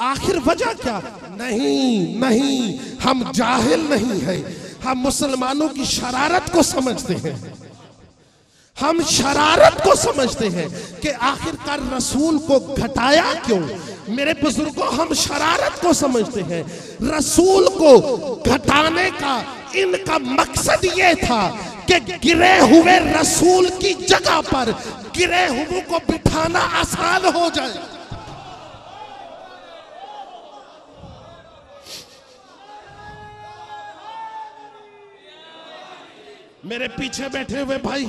आखिर वजह क्या? नहीं नहीं, हम जाहिल नहीं है, हम मुसलमानों की शरारत को समझते हैं। हम शरारत को समझते हैं कि आखिरकार रसूल को घटाया क्यों। मेरे बुजुर्गों, हम शरारत को समझते हैं। रसूल को घटाने का इनका मकसद ये था कि गिरे हुए रसूल की जगह पर गिरे हुए को बिठाना आसान हो जाए। मेरे पीछे बैठे हुए भाई,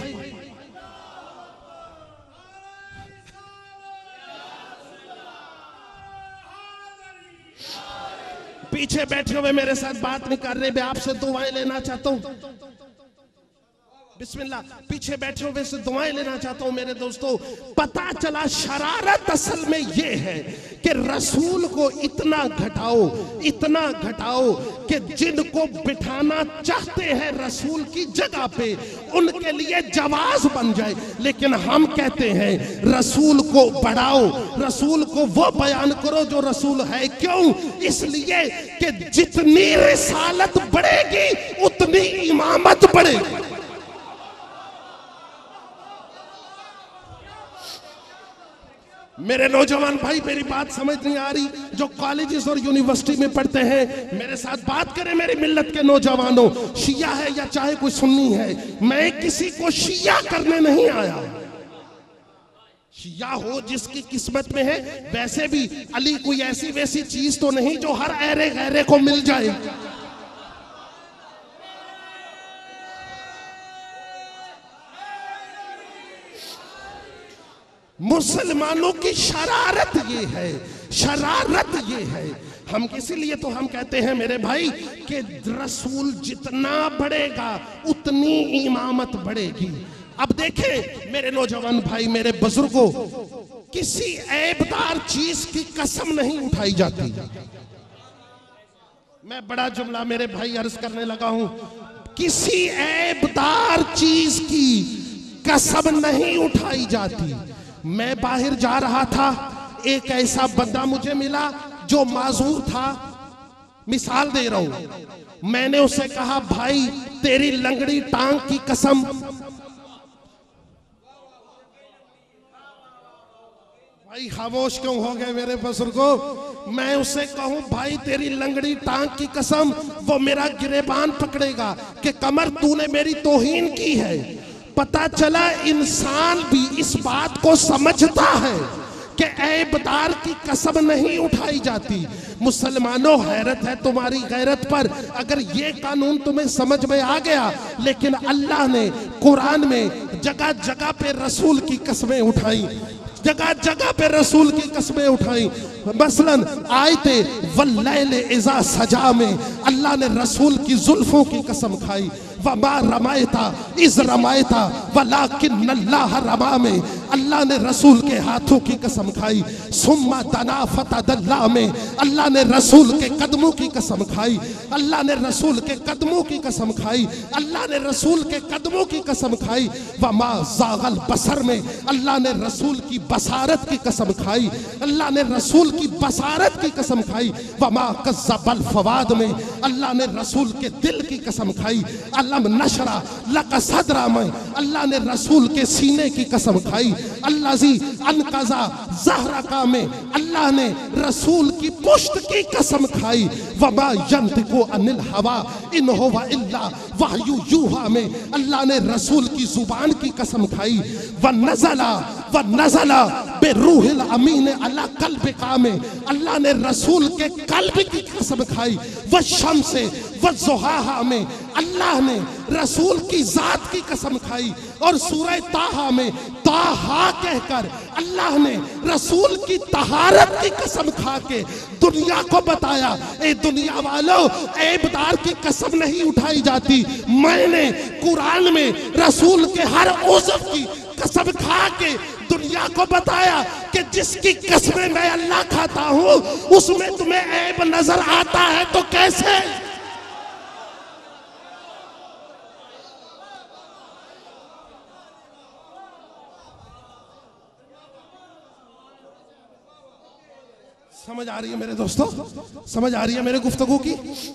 पीछे बैठे हुए मेरे साथ बात नहीं कर रहे, मैं आपसे दुआएं लेना चाहता हूं। बिस्मिल्लाह। पीछे बैठे हुए से दुआएं लेना चाहता हूं मेरे दोस्तों। पता चला शरारत असल में यह है कि रसूल को इतना घटाओ कि जिनको बिठाना चाहते हैं रसूल की जगह पे उनके लिए जवाज बन जाए। लेकिन हम कहते हैं रसूल को बढ़ाओ, रसूल को वो बयान करो जो रसूल है। क्यों? इसलिए कि जितनी रिसालत बढ़ेगी उतनी इमामत बढ़ेगी। मेरे नौजवान भाई, मेरी बात समझ नहीं आ रही? जो कॉलेजेस और यूनिवर्सिटी में पढ़ते हैं, मेरे साथ बात करें मेरी मिल्लत के नौजवानों। शिया है या चाहे कोई सुन्नी है, मैं किसी को शिया करने नहीं आया। शिया हो जिसकी किस्मत में है। वैसे भी अली कोई ऐसी वैसी चीज तो नहीं जो हर ऐरे गैरे को मिल जाए। मुसलमानों की शरारत ये है, शरारत ये है। हम इसीलिए तो हम कहते हैं मेरे भाई कि रसूल जितना बढ़ेगा उतनी इमामत बढ़ेगी। अब देखें मेरे नौजवान भाई, मेरे बुजुर्गों, किसी ऐबदार चीज की कसम नहीं उठाई जाती। मैं बड़ा जुमला मेरे भाई अर्ज करने लगा हूं। किसी ऐबदार चीज की कसम नहीं उठाई जाती। मैं बाहर जा रहा था, एक ऐसा बंदा मुझे मिला जो माजूर था। मिसाल दे रहा हूं, मैंने उसे कहा भाई तेरी लंगड़ी टांग की कसम। भाई खामोश क्यों हो गए मेरे बुजुर्गों? मैं उसे कहूं भाई तेरी लंगड़ी टांग की कसम, वो मेरा गिरेबान पकड़ेगा कि कमर तूने मेरी तौहीन की है। पता चला इंसान भी इस बात को समझता है कि ऐबदार की कसम नहीं उठाई जाती। मुसलमानों, हैरत है तुम्हारी गैरत पर अगर ये कानून तुम्हें समझ में आ गया। लेकिन अल्लाह ने कुरान में जगह जगह पे रसूल की कसमें उठाई, जगह जगह पे रसूल की कसमें उठाई। मसलन आयते वल्लैल इज़ा सजा में अल्लाह ने रसूल की जुल्फों की कसम खाई। वमा रमायता इज़ रमायता वलाकिन्नल्लाह रमा में अल्लाह ने रसूल के हाथों की कसम खाई। सुम्मा दना फतदल्ला में अल्लाह ने रसूल के कदमों की कसम खाई। अल्लाह ने रसूल के कदमों की कसम खाई। अल्लाह ने रसूल के कदमों की कसम खाई। वमा ज़ागल बसर में अल्लाह ने रसूल की बसारत की कसम खाई। अल्लाह ने रसूल की बसारत की कसम खाई। वमा कज़्ज़बल फवाद में अल्लाह ने रसूल के दिल की कसम खाई। अलम नशरा लका सदरा में अल्लाह ने रसूल के सीने की कसम खाई। अल्लाह जी अनकज़ा ज़हरा में अल्लाह ने रसूल की पुश्त की कसम खाई। वमा यंतिकु अनिल हवा इन हुवा इल्ला वहयु यूहा में अल्लाह ने रसूल की जुबान की कसम खाई। व नज़ला बेरूहिल अमीन अला कल्बिका में अल्लाह ने रसूल के कल्ब की कसम खाई। व शम्से व ज़ुहाहा में अल्लाह ने रसूल की जात की कसम खाई। और सूरह ताहा में ताहा कहकर अल्लाह ने रसूल की तहारत की कसम खा के दुनिया को बताया, ए दुनिया वालों, ऐबदार की कसम नहीं उठाई जाती। मैंने कुरान में रसूल के हर उज़्व की कसम खा के दुनिया को बताया कि जिसकी कसमें मैं अल्लाह खाता हूं उसमें तुम्हें ऐब नजर आता है तो कैसे? समझ आ रही है मेरे दोस्तों, समझ आ रही है मेरे गुफ्तगू की।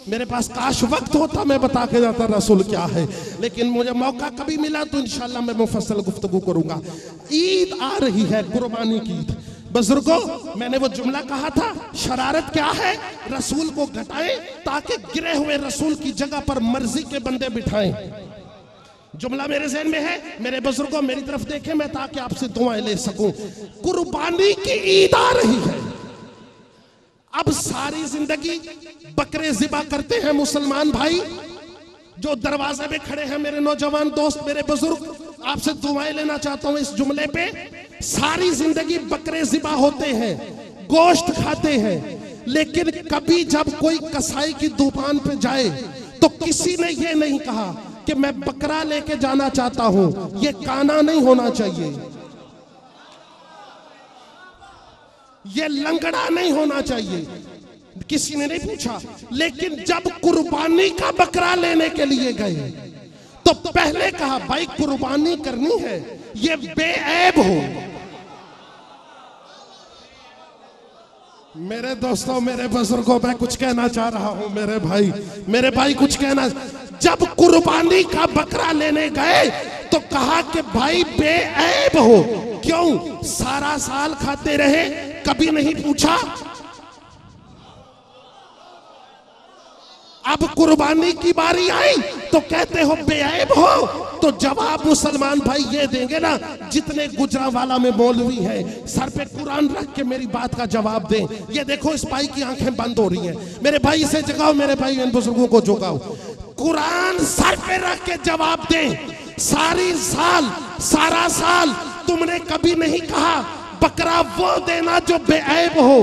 मेरे पास काश वक्त होता मैं बता के जाता रसूल क्या है, लेकिन मुझे मौका कभी मिला तो इंशाल्लाह मैं मुफस्सल गुफ्तगू करूंगा। ईद आ रही है, कुर्बानी की ईद। बुजुर्गों, मैंने वो जुमला कहा था, शरारत क्या है, रसूल को घटाएं ताकि गिरे हुए रसूल की जगह पर मर्जी के बंदे बिठाएं। जुमला मेरे ज़हन में है। मेरे बुजुर्गों मेरी तरफ देखें मैं ताकि आपसे दुआएं ले सकूं। कुर्बानी की ईद आ रही है। अब सारी जिंदगी बकरे ज़िबा करते हैं मुसलमान भाई जो दरवाजे पे खड़े हैं, मेरे नौजवान दोस्त, मेरे बुजुर्ग, आपसे दुआएं लेना चाहता हूं इस जुमले पे। सारी जिंदगी बकरे ज़िबा होते हैं, गोश्त खाते हैं, लेकिन कभी जब कोई कसाई की दुकान पे जाए तो किसी ने ये नहीं कहा कि मैं बकरा लेके जाना चाहता हूं। ये काना नहीं होना चाहिए, ये लंगड़ा नहीं होना चाहिए, किसी ने नहीं पूछा। लेकिन जब कुर्बानी का बकरा लेने के लिए गए तो पहले कहा भाई कुर्बानी करनी है, ये बेऐब हो। मेरे दोस्तों, मेरे बुजुर्गों, मैं कुछ कहना चाह रहा हूं, मेरे भाई कुछ कहना। जब कुर्बानी का बकरा लेने गए तो कहा कि भाई बेऐब हो। क्यों? सारा साल खाते रहे, कभी नहीं पूछा। अब कुर्बानी की बारी आई तो कहते हो बेऐब हो। तो जवाब मुसलमान भाई ये देंगे ना, जितने गुजरावाला में मौलवी हैं, सर पे कुरान रख के मेरी बात का जवाब दें। ये देखो इस भाई की आंखें बंद हो रही हैं। मेरे भाई इसे जगाओ, मेरे भाई इन बुजुर्गों को जगाओ। कुरान सर पे रख के जवाब दें। सारा साल तुमने कभी नहीं कहा बकरा वो देना जो बेऐब हो,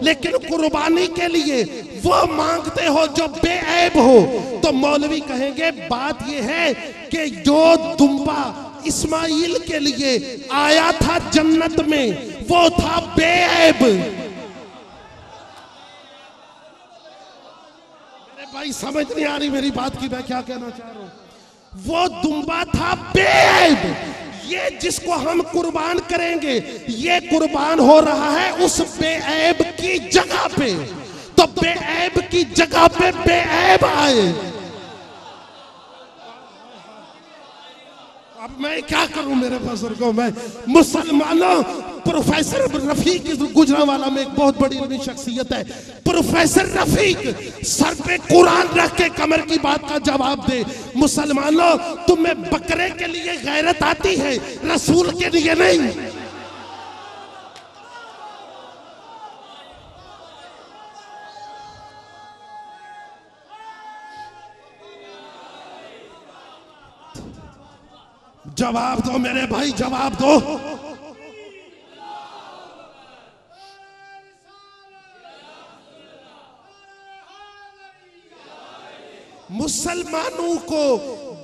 लेकिन कुर्बानी के लिए वो मांगते हो जो बेऐब हो। तो मौलवी कहेंगे बात ये है कि जो दुम्बा इस्माइल के लिए आया था जन्नत में वो था बेऐब। मेरे भाई समझ नहीं आ रही मेरी बात की, मैं क्या कहना चाह रहा हूं। वो दुम्बा था बेऐब। ये जिसको हम कुर्बान करेंगे ये कुर्बान हो रहा है उस बेऐब की जगह पे। तो बेऐब की जगह पे बेऐब आए। अब मैं क्या करूं मेरे बुजुर्गों, मैं मुसलमानों, प्रोफेसर रफीक गुजरावाला में एक बहुत बड़ी इल्मी शख्सियत है, प्रोफेसर रफीक सर पे कुरान रख के कमर की बात का जवाब दे। मुसलमानों, तुम्हें बकरे के लिए गैरत आती है, रसूल के लिए नहीं। जवाब दो मेरे भाई, जवाब दो। मुसलमानों को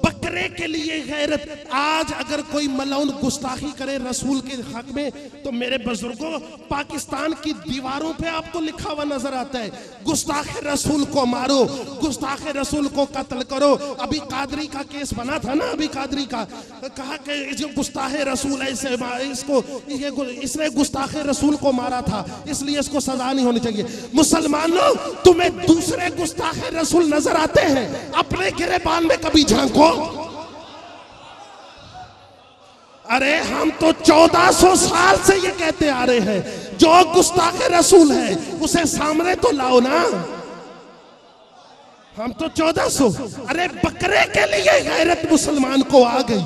बकरे के लिए गैरत। आज अगर कोई मलौन गुस्ताखी करे रसूल के हक में तो मेरे बुजुर्गों पाकिस्तान की दीवारों पे आपको लिखा हुआ नजर आता है गुस्ताखे रसूल को मारो, गुस्ताखे रसूल को कत्ल करो। अभी कादरी का केस बना था ना, अभी कादरी का कहा कि जो गुस्ताखे रसूल है इसने गुस्ताखे रसूल को मारा था इसलिए इसको सजा नहीं होनी चाहिए। मुसलमानों, तुम्हें दूसरे गुस्ताखे रसूल नजर आते हैं? अपने गिरेबान में कभी झांको। अरे हम तो 1400 साल से ये कहते आ रहे हैं जो गुस्ताखे रसूल है उसे सामने तो लाओ ना। हम तो 1400। अरे बकरे के लिए गैरत मुसलमान को आ गई,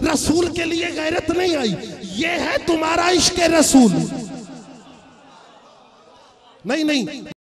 रसूल के लिए गैरत नहीं आई। ये है तुम्हारा इश्क रसूल। नहीं